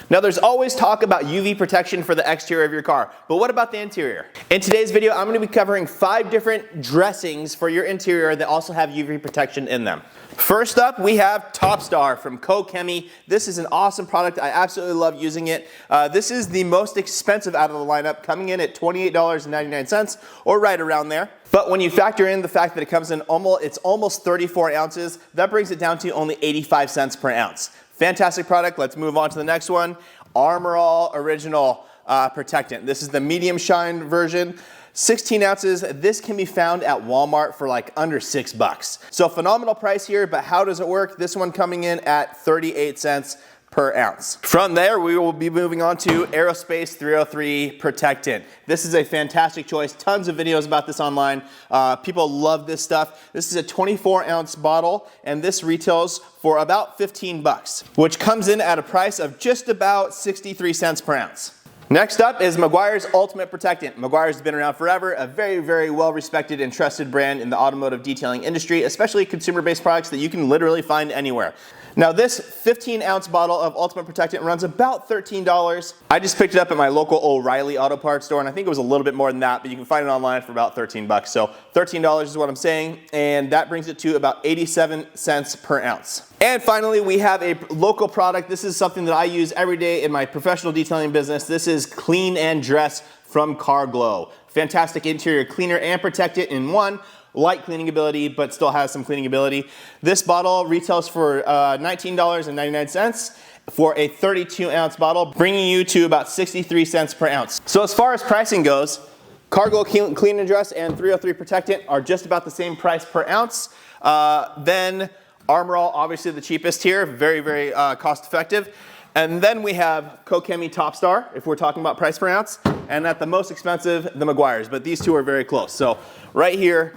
Now there's always talk about UV protection for the exterior of your car, but what about the interior? In today's video, I'm going to be covering 5 different dressings for your interior that also have UV protection in them. First up, we have Top Star from Koch Chemie. This is an awesome product. I absolutely love using it. This is the most expensive out of the lineup, coming in at $28.99 or right around there. But when you factor in the fact that it comes in almost 34 ounces, that brings it down to only 85 cents per ounce. Fantastic product. Let's move on to the next one. Armorall Original Protectant. This is the medium shine version. 16 ounces. This can be found at Walmart for like under $6. So phenomenal price here, but how does it work? This one coming in at 38 cents per ounce. From there, we will be moving on to Aerospace 303 Protectant. This is a fantastic choice. Tons of videos about this online. People love this stuff. This is a 24-ounce bottle, and this retails for about $15, which comes in at a price of just about 63 cents per ounce. Next up is Meguiars Ultimate Protectant. Meguiars has been around forever, a very, very well-respected and trusted brand in the automotive detailing industry, especially consumer-based products that you can literally find anywhere. Now this 15-ounce bottle of Ultimate Protectant runs about $13. I just picked it up at my local O'Reilly auto parts store, and I think it was a little bit more than that, but you can find it online for about $13. So $13 is what I'm saying, and that brings it to about 87 cents per ounce. And finally, we have a local product. This is something that I use every day in my professional detailing business. This is Clean and Dress from Carglo. Fantastic interior cleaner and protectant in one. Light cleaning ability, but still has some cleaning ability. This bottle retails for $19.99 for a 32-ounce bottle, bringing you to about 63 cents per ounce. So as far as pricing goes, Carglo Clean and Dress and 303 Protectant are just about the same price per ounce. Then Armorall, obviously the cheapest here, very, very cost effective. And then we have Koch Chemie Top Star, if we're talking about price per ounce. And at the most expensive, the Meguiars, but these two are very close. So right here,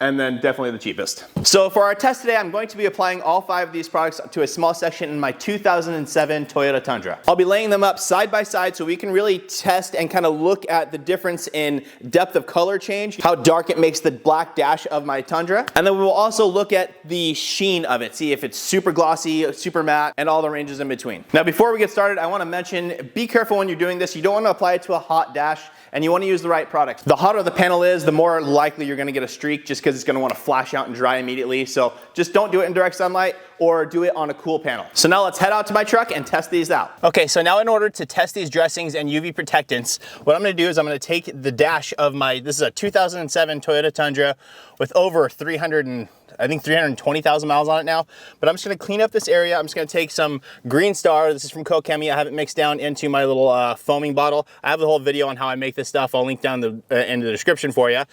and then definitely the cheapest. So for our test today, I'm going to be applying all 5 of these products to a small section in my 2007 Toyota Tundra. I'll be laying them up side by side so we can really test and kind of look at the difference in depth of color change, how dark it makes the black dash of my Tundra. And then we will also look at the sheen of it, see if it's super glossy, super matte, and all the ranges in between. Now before we get started, I want to mention, be careful when you're doing this. You don't want to apply it to a hot dash, and you want to use the right product. The hotter the panel is, the more likely you're going to get a streak, just because it's going to want to flash out and dry immediately. So just don't do it in direct sunlight, or do it on a cool panel. So now let's head out to my truck and test these out. Okay, so now in order to test these dressings and UV protectants, what I'm going to do is I'm going to take the dash of this is a 2007 Toyota Tundra with over 320,000 miles on it now. But I'm just going to clean up this area. I'm just going to take some Green Star. This is from Koch Chemie. I have it mixed down into my little foaming bottle. I have the whole video on how I make this stuff. I'll link down in the description for you.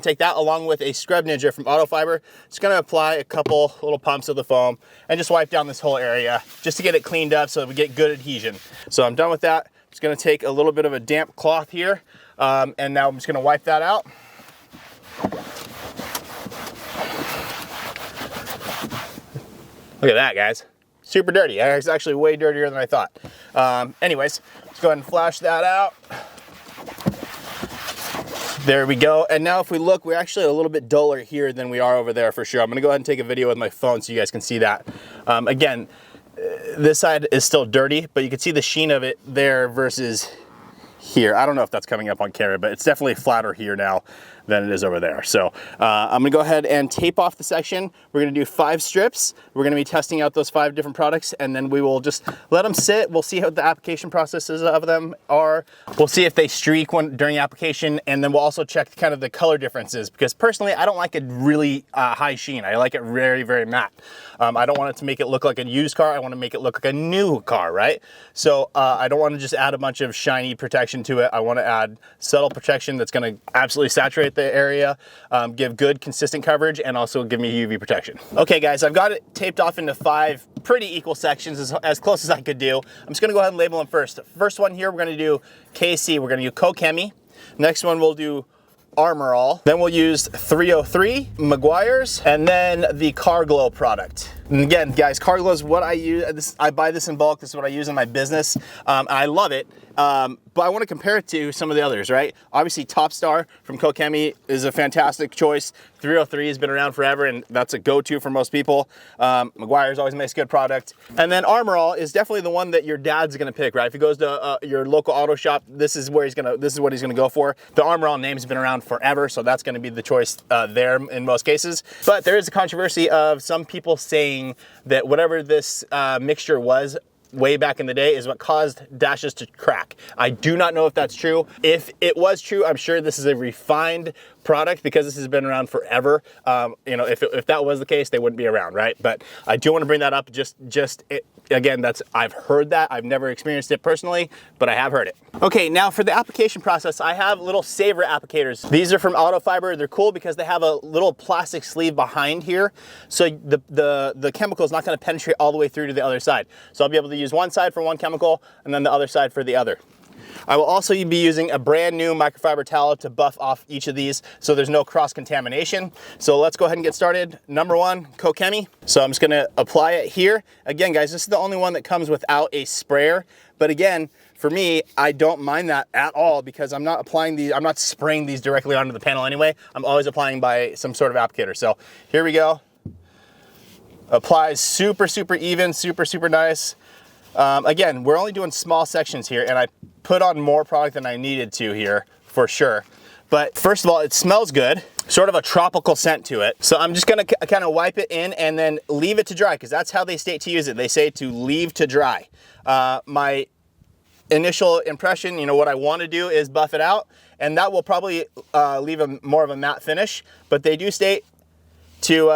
Take that along with a Scrub Ninja from Auto Fiber. Just going to apply a couple little pumps of the foam and just wipe down this whole area just to get it cleaned up so that we get good adhesion. So I'm done with that. I'm just going to take a little bit of a damp cloth here, and now I'm just going to wipe that out. Look at that, guys. Super dirty. It's actually way dirtier than I thought. Anyways, let's go ahead and flash that out. There we go. And now if we look, we're actually a little bit duller here than we are over there for sure. I'm gonna go ahead and take a video with my phone so you guys can see that. Again, this side is still dirty, but you can see the sheen of it there versus here. I don't know if that's coming up on camera, but it's definitely flatter here now than it is over there. So I'm gonna go ahead and tape off the section. We're gonna do 5 strips. We're gonna be testing out those 5 different products, and then we will just let them sit. We'll see how the application processes of them are. We'll see if they streak during application, and then we'll also check kind of the color differences, because personally, I don't like a really high sheen. I like it very, very matte. I don't want it to make it look like a used car. I want to make it look like a new car, right? So I don't want to just add a bunch of shiny protection to it. I want to add subtle protection that's going to absolutely saturate the area, give good consistent coverage, and also give me UV protection. Okay guys, I've got it taped off into 5 pretty equal sections, as close as I could do. I'm just gonna go ahead and label them first. First one here, we're gonna do KC. We're gonna do Koch Chemie. Next one we'll do Armorall. Then we'll use 303 Meguiars, and then the Carglo product. And again, guys, Carglo is what I use. I buy this in bulk. This is what I use in my business. I love it. But I want to compare it to some of the others, right? Obviously, Top Star from Koch Chemie is a fantastic choice. 303 has been around forever, and that's a go-to for most people. Meguiars always makes good product. And then Armorall is definitely the one that your dad's gonna pick, right? If he goes to your local auto shop, this is what he's gonna go for. The Armorall name's been around forever, so that's gonna be the choice there in most cases. But there is a controversy of some people saying that whatever this mixture was way back in the day is what caused dashes to crack. I do not know if that's true. If it was true, I'm sure this is a refined product because this has been around forever. You know, if that was the case, they wouldn't be around, right? But I do want to bring that up. Again, I've heard that. I've never experienced it personally, but I have heard it. Okay, now for the application process, I have little saver applicators. These are from Auto Fiber. They're cool because they have a little plastic sleeve behind here, so the chemical is not going to penetrate all the way through to the other side. So I'll be able to use one side for one chemical and then the other side for the other. I will also be using a brand new microfiber towel to buff off each of these so there's no cross-contamination. So let's go ahead and get started. Number one, Koch Chemie. So I'm just gonna apply it here. Again, guys, this is the only one that comes without a sprayer. But again, for me, I don't mind that at all because I'm not spraying these directly onto the panel anyway. I'm always applying by some sort of applicator. So here we go. Applies super, super even, super, super nice. Again, we're only doing small sections here, and I put on more product than I needed to here for sure. But first of all, it smells good, sort of a tropical scent to it. So I'm just gonna kind of wipe it in and then leave it to dry because that's how they state to use it. They say to leave to dry. My initial impression, you know, what I want to do is buff it out, and that will probably leave more of a matte finish, but they do state to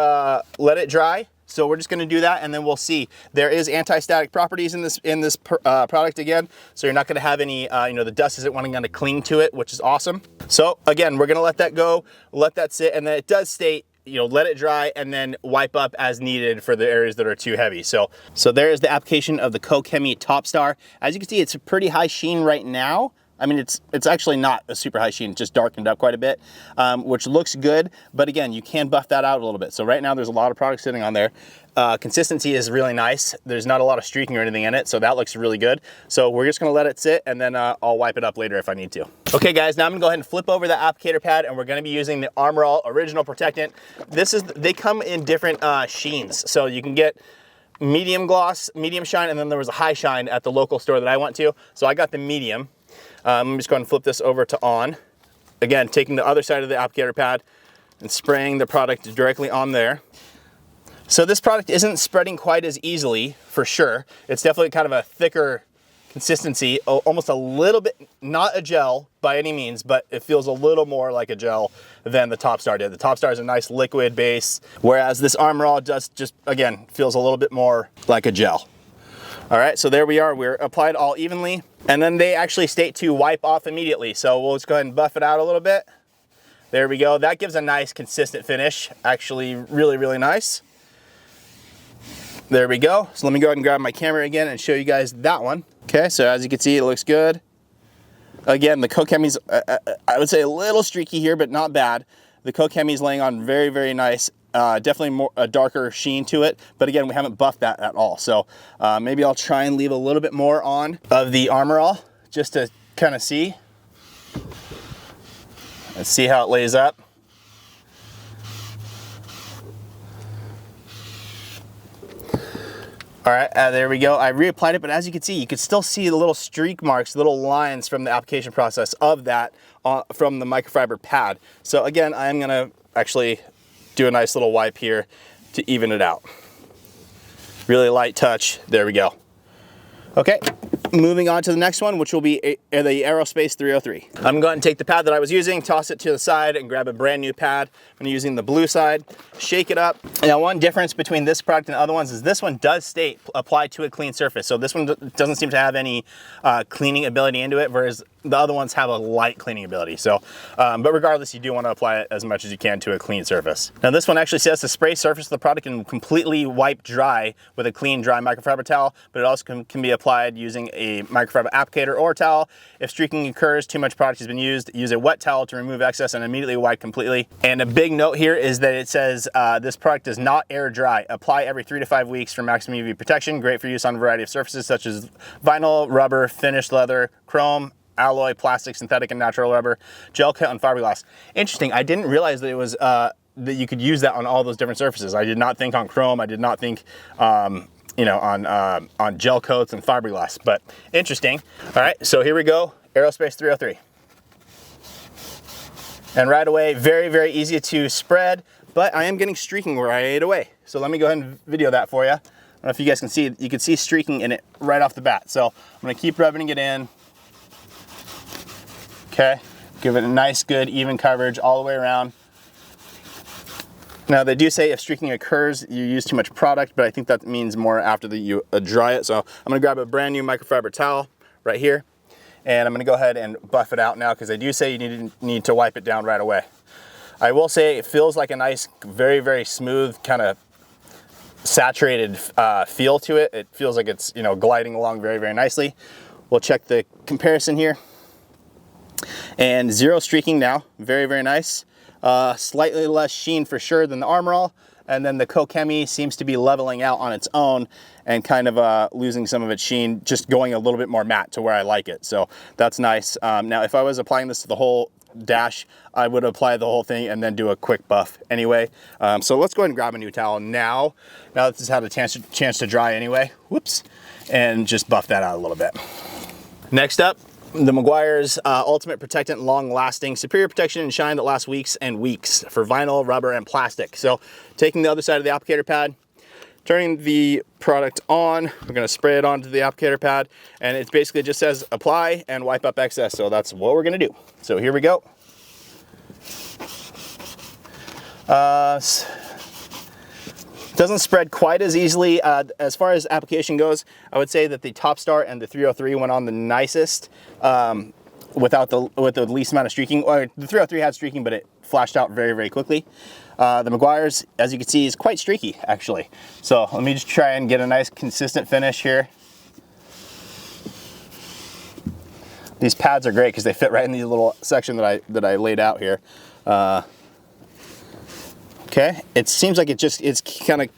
let it dry. So we're just going to do that, and then we'll see. There is anti-static properties in this product again, so you're not going to have any, you know, the dust isn't going to cling to it, which is awesome. So again, we're going to let that go, let that sit, and then it does state, you know, let it dry and then wipe up as needed for the areas that are too heavy. So there is the application of the Koch Chemie Top Star. As you can see, it's a pretty high sheen right now. I mean, it's actually not a super high sheen, it's just darkened up quite a bit, which looks good. But again, you can buff that out a little bit. So right now there's a lot of product sitting on there. Consistency is really nice. There's not a lot of streaking or anything in it, so that looks really good. So we're just gonna let it sit, and then I'll wipe it up later if I need to. Okay guys, now I'm gonna go ahead and flip over the applicator pad, and we're gonna be using the Armorall Original Protectant. They come in different sheens. So you can get medium gloss, medium shine, and then there was a high shine at the local store that I went to. So I got the medium. I'm just going to flip this over to on. Again, taking the other side of the applicator pad and spraying the product directly on there. So this product isn't spreading quite as easily, for sure. It's definitely kind of a thicker consistency, almost a little bit, not a gel by any means, but it feels a little more like a gel than the Top Star did. The Top Star is a nice liquid base, whereas this Armorall just, again, feels a little bit more like a gel. All right, so there we are. We're applied all evenly. And then they actually state to wipe off immediately. So we'll just go ahead and buff it out a little bit. There we go. That gives a nice consistent finish. Actually really, really nice. There we go. So let me go ahead and grab my camera again and show you guys that one. Okay, so as you can see, it looks good. Again, the Koch Chemie's, I would say a little streaky here, but not bad. The Koch Chemie's laying on very, very nice. Definitely a darker sheen to it, but again, we haven't buffed that at all. So maybe I'll try and leave a little bit more on of the Armorall just to kind of see. Let's see how it lays up. All right, there we go. I reapplied it, but as you can see, you can still see the little streak marks, little lines from the application process of that from the microfiber pad. So again, I'm gonna actually do a nice little wipe here to even it out. Really light touch, there we go. Okay, moving on to the next one, which will be the Aerospace 303. I'm going to go ahead and take the pad that I was using, toss it to the side, and grab a brand new pad. I'm using the blue side, shake it up. Now, one difference between this product and other ones is this one does state apply to a clean surface. So this one doesn't seem to have any cleaning ability into it, whereas the other ones have a light cleaning ability. So, but regardless, you do want to apply it as much as you can to a clean surface. Now this one actually says the spray surface of the product can completely wipe dry with a clean, dry microfiber towel, but it also can be applied using a microfiber applicator or towel. If streaking occurs, too much product has been used, use a wet towel to remove excess and immediately wipe completely. And a big note here is that it says this product does not air dry. Apply every 3 to 5 weeks for maximum UV protection. Great for use on a variety of surfaces such as vinyl, rubber, finished leather, chrome, alloy, plastic, synthetic, and natural rubber, gel coat, and fiberglass. Interesting. I didn't realize that it was that you could use that on all those different surfaces. I did not think on chrome. I did not think you know, on gel coats and fiberglass, but interesting. All right, so here we go, Aerospace 303. And right away, very, very easy to spread, but I am getting streaking right away. So let me go ahead and video that for you. I don't know if you guys can see, you can see streaking in it right off the bat. So I'm gonna keep rubbing it in. Okay, give it a nice, good, even coverage all the way around. Now they do say if streaking occurs, you use too much product, but I think that means more after you dry it. So I'm gonna grab a brand new microfiber towel right here, and I'm gonna go ahead and buff it out now because they do say you need to wipe it down right away. I will say it feels like a nice, very, very smooth, kind of saturated feel to it. It feels like it's, you know, gliding along very, very nicely. We'll check the comparison here. And zero streaking now, very, very nice. Slightly less sheen for sure than the Armorall, and then the Koch Chemie seems to be leveling out on its own and kind of losing some of its sheen, just going a little bit more matte to where I like it. So that's nice. Now, if I was applying this to the whole dash, I would apply the whole thing and then do a quick buff anyway. So let's go ahead and grab a new towel now that this has had a chance to dry anyway. Whoops, and just buff that out a little bit. Next up, the Meguiars Ultimate Protectant, long-lasting, superior protection and shine that lasts weeks and weeks for vinyl, rubber, and plastic. So taking the other side of the applicator pad, turning the product on, we're gonna spray it onto the applicator pad, and it basically just says apply and wipe up excess. So that's what we're gonna do. So here we go. Doesn't spread quite as easily. As far as application goes, I would say that the Top Star and the 303 went on the nicest with the least amount of streaking. Or the 303 had streaking, but it flashed out very, very quickly. The Meguiars, as you can see, is quite streaky actually. So let me just try and get a nice consistent finish here. These pads are great because they fit right in the little section that I laid out here. Okay, it seems like it's kind of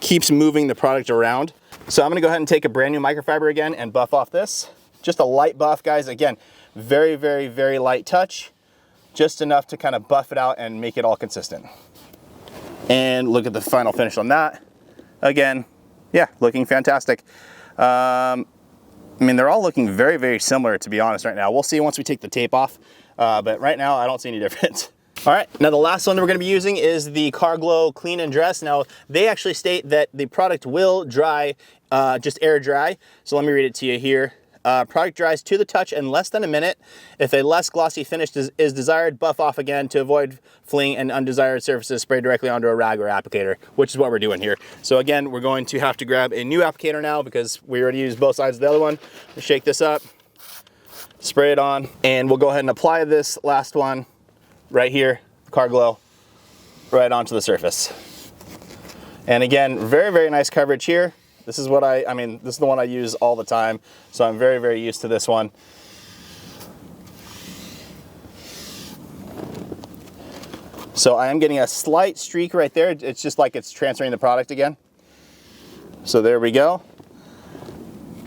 keeps moving the product around. So I'm gonna go ahead and take a brand new microfiber again and buff off this. Just a light buff, guys. Again, very, very, very light touch. Just enough to kind of buff it out and make it all consistent. And look at the final finish on that. Again, yeah, looking fantastic. I mean, they're all looking very, very similar, to be honest, right now. We'll see once we take the tape off, but right now I don't see any difference. All right, now the last one that we're gonna be using is the Carglo Clean and Dress. Now, they actually state that the product will dry, just air dry. So let me read it to you here. Product dries to the touch in less than a minute. If a less glossy finish is desired, buff off again to avoid fleeing and undesired surfaces. Spray directly onto a rag or applicator, which is what we're doing here. So again, we're going to have to grab a new applicator now because we already used both sides of the other one. We'll shake this up, spray it on, and we'll go ahead and apply this last one right here, Carglo, right onto the surface. And again, very, very nice coverage here. This is what I mean, this is the one I use all the time, so I'm very, very used to this one. So I am getting a slight streak right there. It's just like it's transferring the product again. So there we go.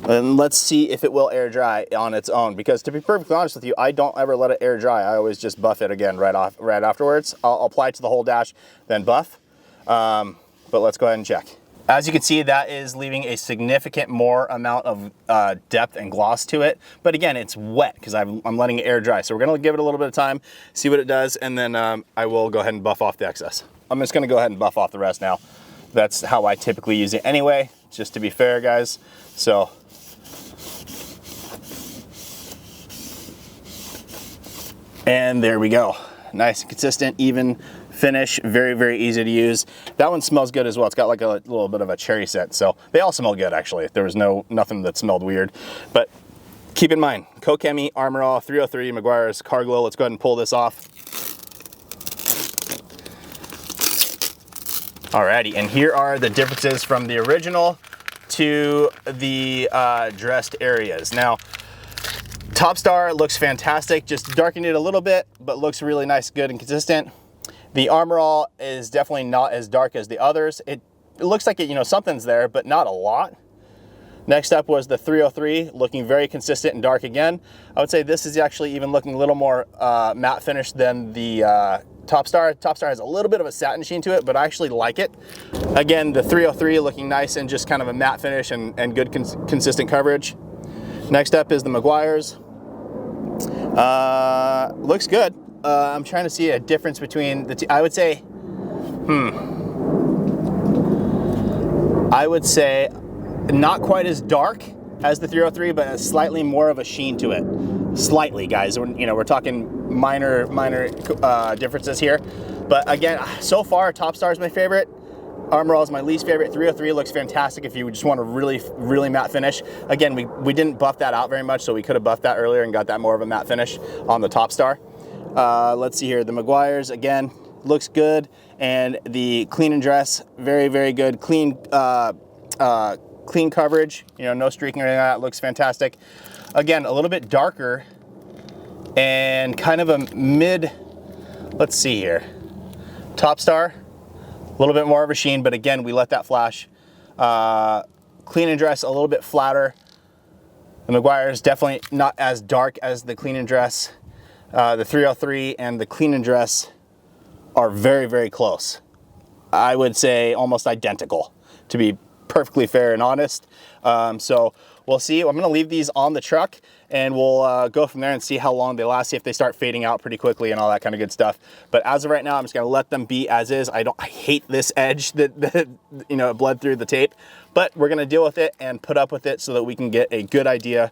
And let's see if it will air dry on its own, because to be perfectly honest with you, I don't ever let it air dry. I always just buff it again right afterwards. I'll apply it to the whole dash, then buff. But let's go ahead and check. As you can see, that is leaving a significant more amount of depth and gloss to it. But again, it's wet because I'm letting it air dry. So we're gonna give it a little bit of time, see what it does, and then I will go ahead and buff off the excess. I'm just gonna go ahead and buff off the rest now. That's how I typically use it anyway, just to be fair, guys. So. And there we go. Nice and consistent, even finish, very, very easy to use. That one smells good as well. It's got like a little bit of a cherry scent. So they all smell good actually. There was nothing that smelled weird. But Keep in mind, Koch Chemie, Armorall, 303, Meguiars, Carglo. Let's go ahead and pull this off. Alrighty, and here are the differences from the original to the dressed areas. Now, Top Star looks fantastic, just darkened it a little bit, but looks really nice, good, and consistent. The Armorall is definitely not as dark as the others. It looks like it, you know, something's there, but not a lot. Next up was the 303, looking very consistent and dark again. I would say this is actually even looking a little more matte finish than the Top Star. Top Star has a little bit of a satin sheen to it, but I actually like it. Again, the 303 looking nice and just kind of a matte finish and good consistent coverage. Next up is the Meguiars. Looks good. I'm trying to see a difference between the two. I would say, not quite as dark as the 303, but slightly more of a sheen to it. Slightly, guys. We're talking minor differences here. But again, so far, Top Star is my favorite. Armorall is my least favorite. 303 looks fantastic if you just want a really matte finish. Again, we didn't buff that out very much, so we could have buffed that earlier and got that more of a matte finish on the Top Star. Let's see here. The Meguiars, again, looks good. And the Clean and Dress, very good. Clean coverage, you know, no streaking or anything like that. Looks fantastic. Again, a little bit darker and kind of a mid, let's see here. Top Star, a little bit more of a sheen, but again, we let that flash. Clean and Dress, a little bit flatter. The Meguiars, definitely not as dark as the Clean and Dress. The 303 and the Clean and Dress are very close. I would say almost identical, to be perfectly fair and honest. So we'll see. I'm gonna leave these on the truck and we'll go from there and see how long they last, see if they start fading out pretty quickly and all that kind of good stuff. But as of right now, I'm just gonna let them be as is. I hate this edge that you know, bled through the tape, but we're gonna deal with it and put up with it so that we can get a good idea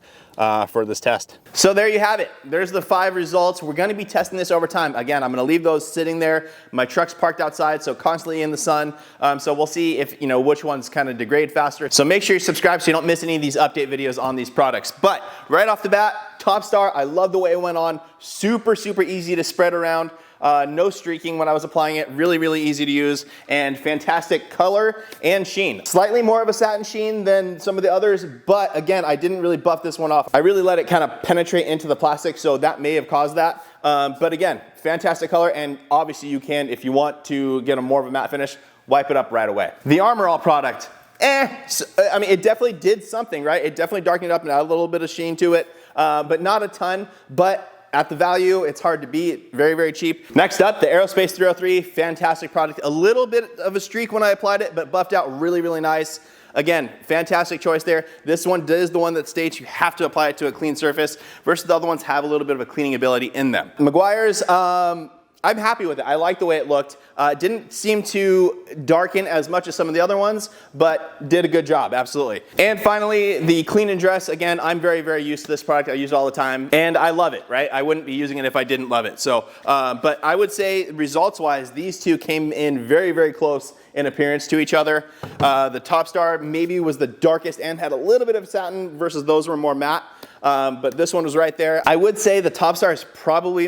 for this test. So there you have it. There's the 5 results. We're gonna be testing this over time. Again, I'm gonna leave those sitting there. My truck's parked outside, so constantly in the sun. So we'll see if, you know, which ones kind of degrade faster. So make sure you subscribe so you don't miss any of these update videos on these products. But right off the bat, Top Star, I love the way it went on. Super easy to spread around. No streaking when I was applying it. Really easy to use, and fantastic color and sheen. Slightly more of a satin sheen than some of the others, but again, I didn't really buff this one off. I really let it kind of penetrate into the plastic, so that may have caused that. But again, fantastic color, and obviously you can, if you want to get a more of a matte finish, wipe it up right away. The Armorall product, I mean, it definitely did something, right? It definitely darkened it up and added a little bit of sheen to it, but not a ton. But at the value, it's hard to beat. Very cheap. Next up, the Aerospace 303, fantastic product. A little bit of a streak when I applied it, but buffed out really nice. Again, fantastic choice there. This one is the one that states you have to apply it to a clean surface, versus the other ones have a little bit of a cleaning ability in them. Meguiars, I'm happy with it. I like the way it looked. Didn't seem to darken as much as some of the other ones, but did a good job, absolutely. And finally, the Clean and Dress. Again, I'm very used to this product. I use it all the time, and I love it, right? I wouldn't be using it if I didn't love it. So, but I would say results-wise, these two came in very close in appearance to each other. The Top Star maybe was the darkest and had a little bit of satin, versus those were more matte. But this one was right there. I would say the Top Star is probably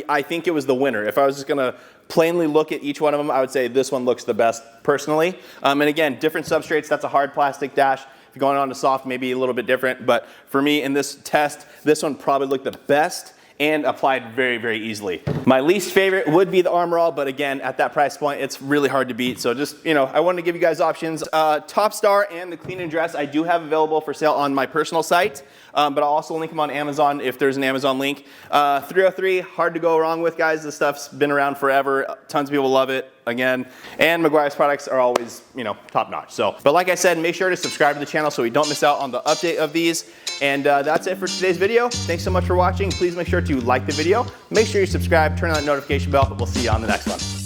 I think it was the winner. If I was just gonna plainly look at each one of them, I would say this one looks the best personally. And again, different substrates, that's a hard plastic dash. If you're going on to soft, maybe a little bit different. But for me in this test, this one probably looked the best and applied very easily. My least favorite would be the Armorall, but again, at that price point, it's really hard to beat. So just, you know, I wanted to give you guys options. Top Star and the Clean and Dress, I do have available for sale on my personal site, but I'll also link them on Amazon if there's an Amazon link. 303, hard to go wrong with, guys. This stuff's been around forever. Tons of people love it, again. And Meguiars products are always, you know, top notch. So, but like I said, make sure to subscribe to the channel so we don't miss out on the update of these. And that's it for today's video. Thanks so much for watching. Please make sure to like the video. Make sure you subscribe, turn on that notification bell. We'll see you on the next one.